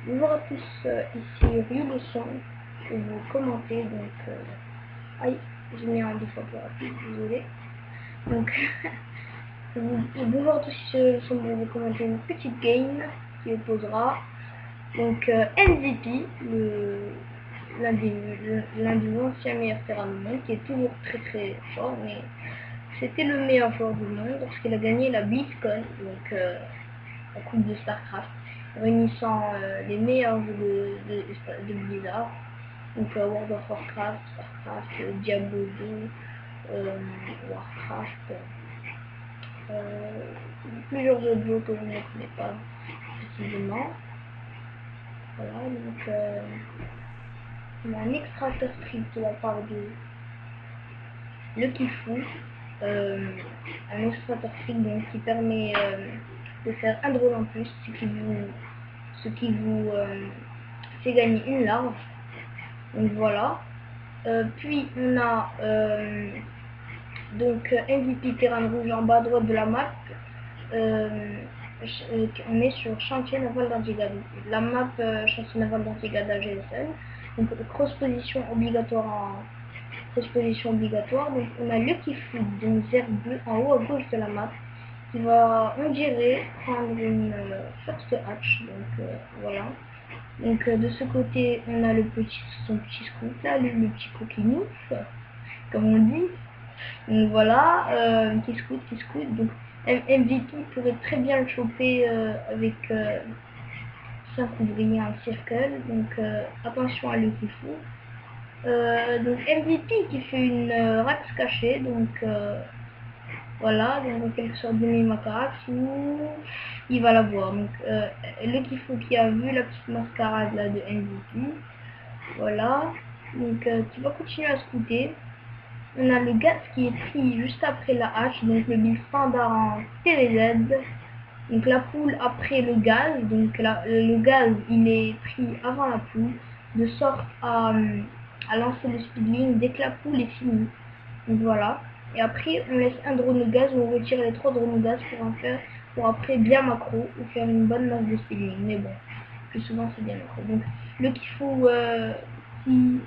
Bonjour à tous, ici Ryugo-san, je vais vous commenter, donc, aïe, j'ai mis un 2 fois plus rapide, désolé. Donc, bonjour à tous, je vais vous commenter une petite game qui opposera, donc, MVP, l'un des anciens meilleurs terrains du monde, qui est toujours très très fort, mais c'était le meilleur joueur du monde parce qu'il a gagné la BlizzCon, donc, la coupe de StarCraft, réunissant les meilleurs jeux de Blizzard, donc World of Warcraft, StarCraft, Diablo 2, Warcraft, plusieurs autres jeux que je ne connais pas précisément. Voilà, donc on a un extracteur script de la part de Lucky Foo, un extracteur script donc, qui permet de faire un drôle en plus, ce qui vous fait gagner une larve. Donc voilà. Puis on a donc MVP terrain rouge en bas à droite de la map. On est sur chantier naval d'Antigua. La map chantier naval d'Antigua GSL. Donc cross position obligatoire cross position obligatoire. Donc on a Lucky Food, donc vert bleu en haut à gauche de la map, qui va, on dirait, prendre une first hatch. Donc voilà. Donc de ce côté, on a son petit scoop là, le petit coquinouf, comme on dit. Donc voilà, qui scoot. Donc MVP pourrait très bien le choper avec 5 ouvriers en circle. Donc attention à lui qui fout. Donc MVP qui fait une rax cachée. Donc voilà, donc en quelque sorte demi-macarax où il va la voir. Donc le Kifou qui a vu la petite mascarade là de MVP. Voilà, donc qui va continuer à scouter. On a le gaz qui est pris juste après la hache, donc le build standard en TVZ. Donc la poule après le gaz, donc le gaz il est pris avant la poule, de sorte à lancer le speedling dès que la poule est finie. Donc voilà. Et après on laisse un drone de gaz ou on retire les 3 drones de gaz pour après bien macro ou faire une bonne masse de speedling. Mais bon, plus souvent c'est bien macro. Donc le qu'il faut qui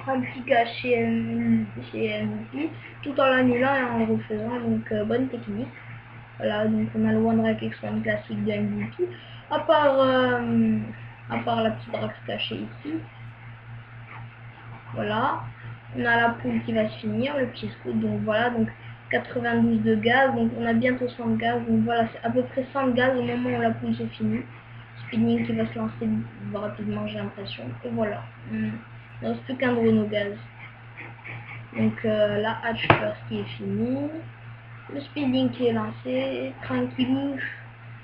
un petit gars chez MVP tout en l'annulant et en le refaisant, donc bonne technique. Voilà, donc on a le one rack extrême classique de MVP, à part la petite drax cachée ici. Voilà, on a la poule qui va se finir, le petit scout, donc voilà, donc 92 de gaz, donc on a bientôt 100 de gaz, donc voilà, c'est à peu près 100 de gaz au moment où la poule se finit. Spinning qui va se lancer rapidement, j'ai l'impression, et voilà. Il ne reste plus qu'un drone au gaz. Donc la hatch first qui est finie, le speeding qui est lancé, tranquillou.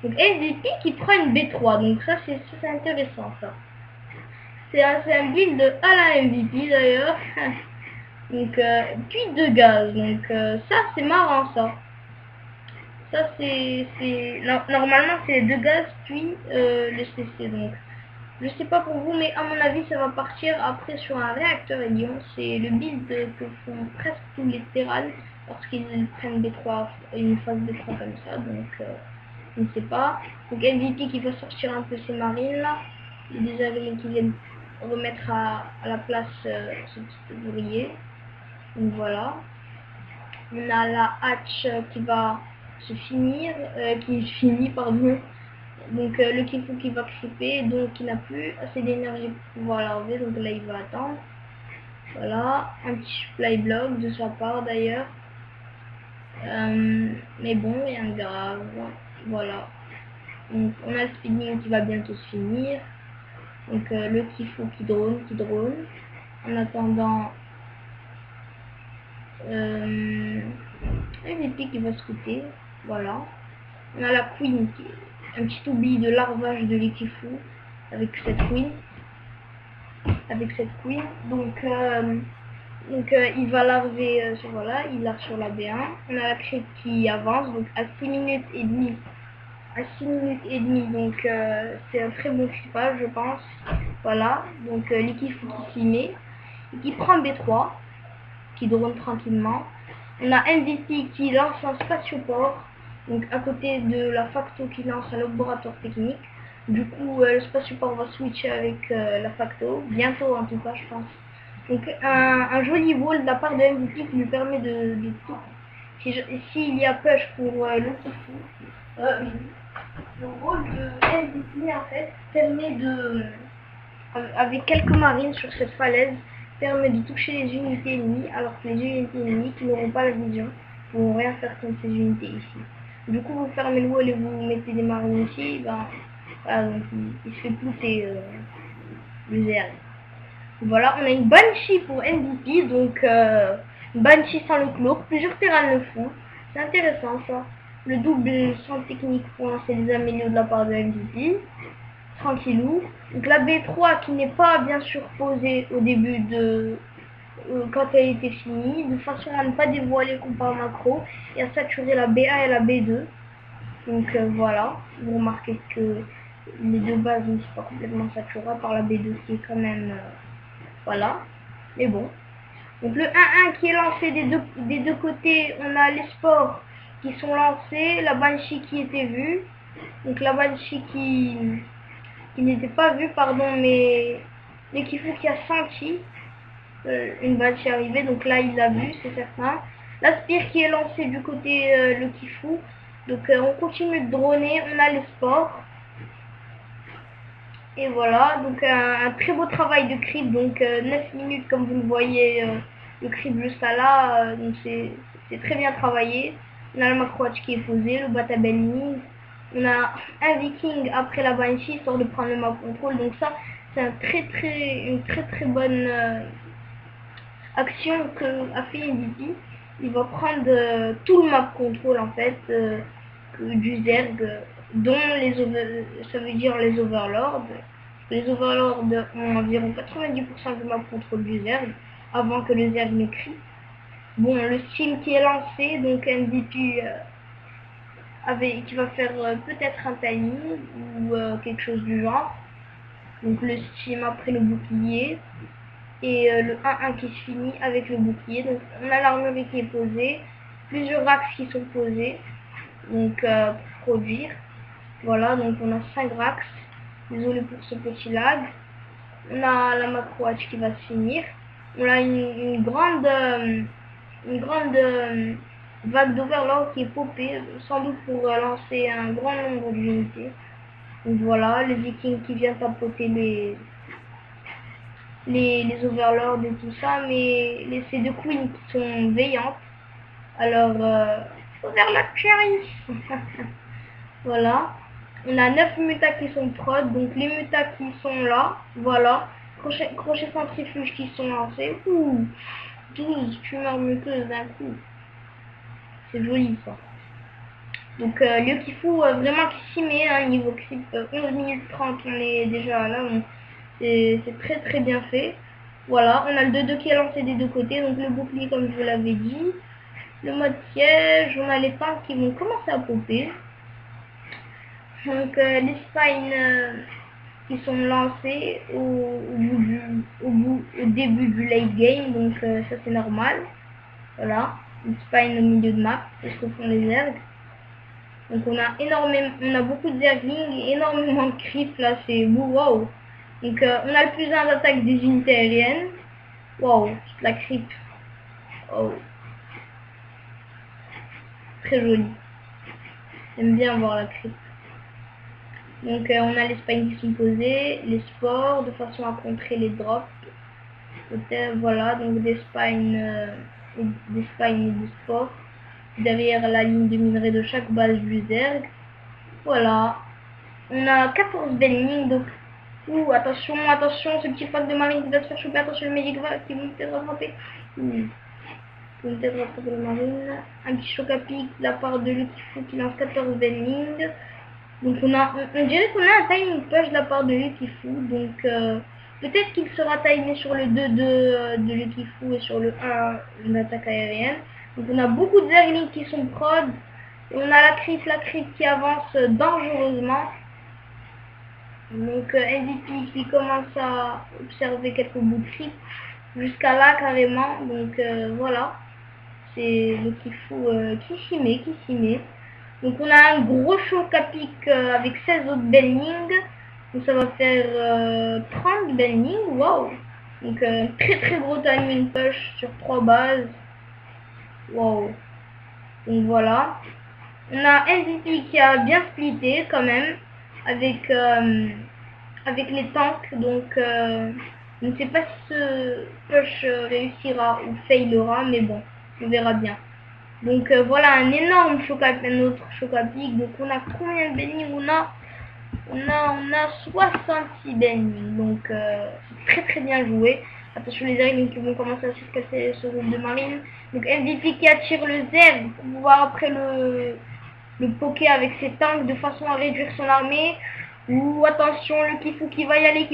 Donc MVP qui prend une B3, donc ça c'est intéressant ça. C'est un build à la MVP d'ailleurs. Donc puis de gaz, donc ça c'est marrant ça. Ça c'est normalement c'est les 2 gaz puis le CC, donc je sais pas pour vous, mais à mon avis ça va partir après sur un réacteur Hélion. C'est le build que font presque tous les terrans lorsqu'ils prennent une phase B3 comme ça, donc je ne sais pas. Donc MVP qui va sortir un peu ses marines là, il y a des avions qui viennent remettre à la place ce petit ouvrier. Donc voilà. On a la hatch qui va se finir, qui finit pardon. Donc le Kifu qui va creeper, donc il n'a plus assez d'énergie pour pouvoir l'arriver, donc là il va attendre. Voilà, un petit supply block de sa part d'ailleurs. Mais bon, rien de grave. Voilà. Donc on a le speeding qui va bientôt se finir. Donc le Kifu qui drone. En attendant, MVP qui va scouter. Voilà. On a la Queen qui est un petit oubli de larvage de l'Ikifu avec cette Queen. Donc il va larver voilà, il larve sur la B1. On a la crête qui avance, donc à 6 minutes et demie. Donc c'est un très bon crippage je pense. Voilà, donc l'Ikifu qui s'y met et qui prend B3, qui drone tranquillement. On a MVP qui lance un spatioport, donc à côté de la facto qui lance un laboratoire technique. Du coup, le Space Support va switcher avec la Facto, bientôt en tout cas, je pense. Donc, un joli wall de la part de MVP qui lui permet de tout. S'il y a push pour le Kifu, le rôle de MVP en fait permet avec quelques marines sur cette falaise, permet de toucher les unités ennemies, alors que les unités ennemies qui n'auront pas la vision ne vont rien faire contre ces unités ici. Du coup, vous fermez le wall et vous mettez des marines ici, ben, voilà, donc il se fait plouter le ZR. Voilà, on a une Banshee pour MVP, donc une Banshee sans le cloak, plusieurs terrains le font. C'est intéressant ça. Le double sans technique pour lancer des amélios de la part de MVP. Tranquillou. Donc la B3 qui n'est pas bien sûr posée au début de quand elle était finie, de façon à ne pas dévoiler le compas macro et à saturer la B1 et la B2. Donc voilà, vous remarquez que les deux bases ne sont pas complètement saturées par la B2 qui est quand même voilà, mais bon. Donc le 1-1 qui est lancé des deux côtés, on a les sports qui sont lancés, la Banshee qui était vue, donc la Banshee qui n'était pas vue, pardon, mais Kifu qui a senti une Banshee arriver, donc là il l'a vu, c'est certain. La Spire qui est lancée du côté le Kifu, donc on continue de droner, on a les sports. Et voilà, donc un très beau travail de creep, donc 9 minutes comme vous le voyez, le creep jusqu'à là, donc c'est très bien travaillé. On a le macroach qui est posé, le bata belling, on a un viking après la banshee histoire de prendre le map control, donc ça c'est une très bonne action que a fait MVP. Il va prendre tout le map control en fait du Zerg, dont ça veut dire les overlords. Les overlords ont environ 90% du map control du Zerg avant que le Zerg n'écrit. Bon, le steam qui est lancé, donc MVP qui va faire peut-être un timing ou quelque chose du genre. Donc le steam après le bouclier et le 1-1 qui se finit avec le bouclier. Donc on a l'armurerie qui est posée, plusieurs racks qui sont posés donc pour produire. Voilà, donc on a 5 racks. Désolé pour ce petit lag. On a la macro hatch qui va se finir. On a une grande vague d'overlord qui est popée, sans doute pour lancer un grand nombre d'unités. Donc voilà, les vikings qui viennent tapoter les overlords et tout ça, mais ces deux queens qui sont veillantes. Alors, overlord cherry. Voilà. On a 9 mutas qui sont prod, donc les mutas qui sont là, voilà. Crochet centrifuge qui sont lancés. Ouh, 12 tumeurs muqueuses d'un coup. C'est joli ça. Donc le Kifu vraiment qui s'y met, hein, niveau creep, 11 minutes 30, on est déjà là, c'est très bien fait. Voilà, on a le 2-2 qui est lancé des deux côtés, donc le bouclier comme je vous l'avais dit. Le mode siège, on a les tanks qui vont commencer à popper. Donc les spines qui sont lancés au début du late game, donc ça c'est normal. Voilà, une spine au milieu de map, c'est ce que font les zergs. Donc on a beaucoup de zerglings et énormément de creep là, c'est wow. Donc on a le plus 1 d'attaque des unités aériennes. Wow, la creep. Oh. Très joli. J'aime bien voir la creep. Donc on a les spines qui sont posés, les sports de façon à contrer les drops. Voilà, donc des spines et des sports derrière la ligne de minerai de chaque base du Zerg. Voilà, on a 14 bellings, donc attention, ce petit pack de marine qui va se faire choper, attention le médic qui vont peut-être rattraper. Peut-être rattraper la marine. Un petit choc à pic de la part de Lukifu qui lance 14 bellings. Donc on dirait qu'on a un timing push de la part de Lukifu, donc peut-être qu'il sera timé sur le 2-2 de Lukifu et sur le 1 une attaque aérienne. Donc on a beaucoup de zerglings qui sont prod, et on a la creep qui avance dangereusement. Donc MVP qui commence à observer quelques bouts de creep jusqu'à là carrément, donc voilà, c'est le Kifu qui s'y met. Donc on a un gros choc à pic avec 16 autres bendings. Donc ça va faire 30 bendings. Wow. Donc très gros timing push sur 3 bases. Wow. Donc voilà. On a MVP qui a bien splitté quand même avec avec les tanks. Donc je ne sais pas si ce push réussira ou failera, mais bon, on verra bien. Donc voilà un énorme choc à pic, notre choc à pic. Donc on a combien de bendings? On a 66 bendings. Donc c'est très bien joué. Attention les aigles qui vont commencer à surcasser ce groupe de marine. Donc MVP qui attire le Zerg pour pouvoir après le poker avec ses tanks de façon à réduire son armée. Ou attention le Kifu qui va y aller,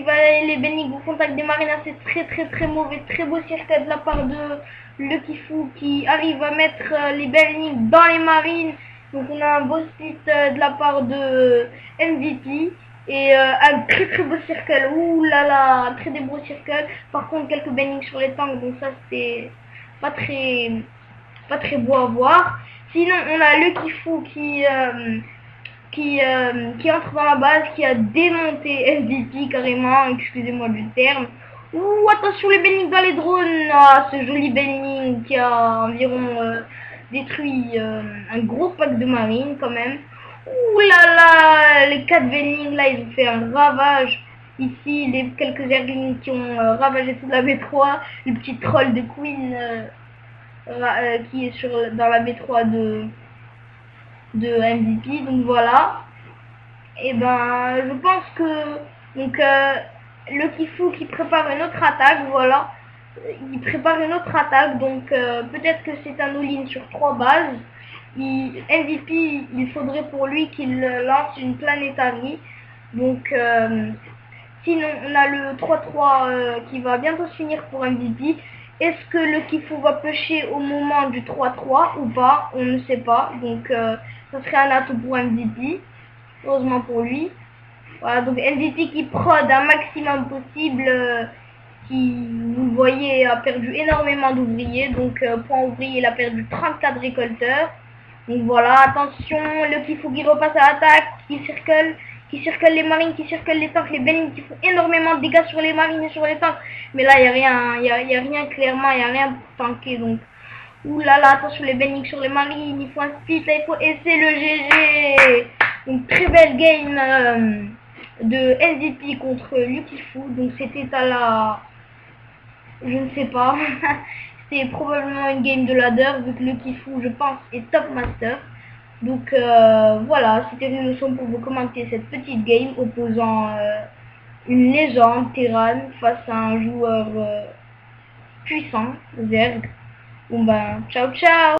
les bendings au contact des marines. C'est très mauvais, très beau circuit de la part de le Kifu qui arrive à mettre les bendings dans les marines. Donc on a un beau split de la part de MVP et un très beau circle. Ouh là là, très des beaux circles. Par contre quelques bendings sur les tanks, donc ça c'était pas très beau à voir. Sinon on a le Kifu qui entre dans la base, qui a démonté MVP carrément, excusez-moi du terme. Ouh, attention les bendings dans les drones. Ah, ce joli bending qui a environ détruit un gros pack de marine quand même. Ouh là là, les 4 bendings là, ils ont fait un ravage. Ici, les quelques erglings qui ont ravagé toute la B3. Le petit troll de Queen qui est dans la B3 de MVP. Donc voilà. Et ben je pense que donc le Kifu qui prépare une autre attaque, voilà. Il prépare une autre attaque, donc peut-être que c'est un all-in sur 3 bases. MVP, il faudrait pour lui qu'il lance une Planetary. Donc sinon on a le 3-3 qui va bientôt se finir pour MVP. Est-ce que le Kifu va pêcher au moment du 3-3 ou pas? On ne sait pas. Donc ça serait un atout pour MVP. Heureusement pour lui. Voilà, donc MVP qui prod un maximum possible, qui, vous le voyez, a perdu énormément d'ouvriers. Donc point ouvrier, il a perdu 34 récolteurs. Donc voilà, attention, le Kifu qui repasse à l'attaque, qui circule les marines, qui circule les tanks, les bendings qui font énormément de dégâts sur les marines et sur les tanks. Mais là, il n'y a rien, y a rien clairement, il n'y a rien pour tanker. Donc, ouh là là, attention les bendings sur les marines, il faut un split, et c'est le GG. Une très belle game de MVP contre Lukifu. Donc c'était à la... je ne sais pas. C'était probablement une game de ladder vu que Lukifu, je pense, est top master. Donc voilà, c'était une leçon pour vous commenter cette petite game opposant une légende Terran face à un joueur puissant, Zerg. Bon ben, ciao ciao.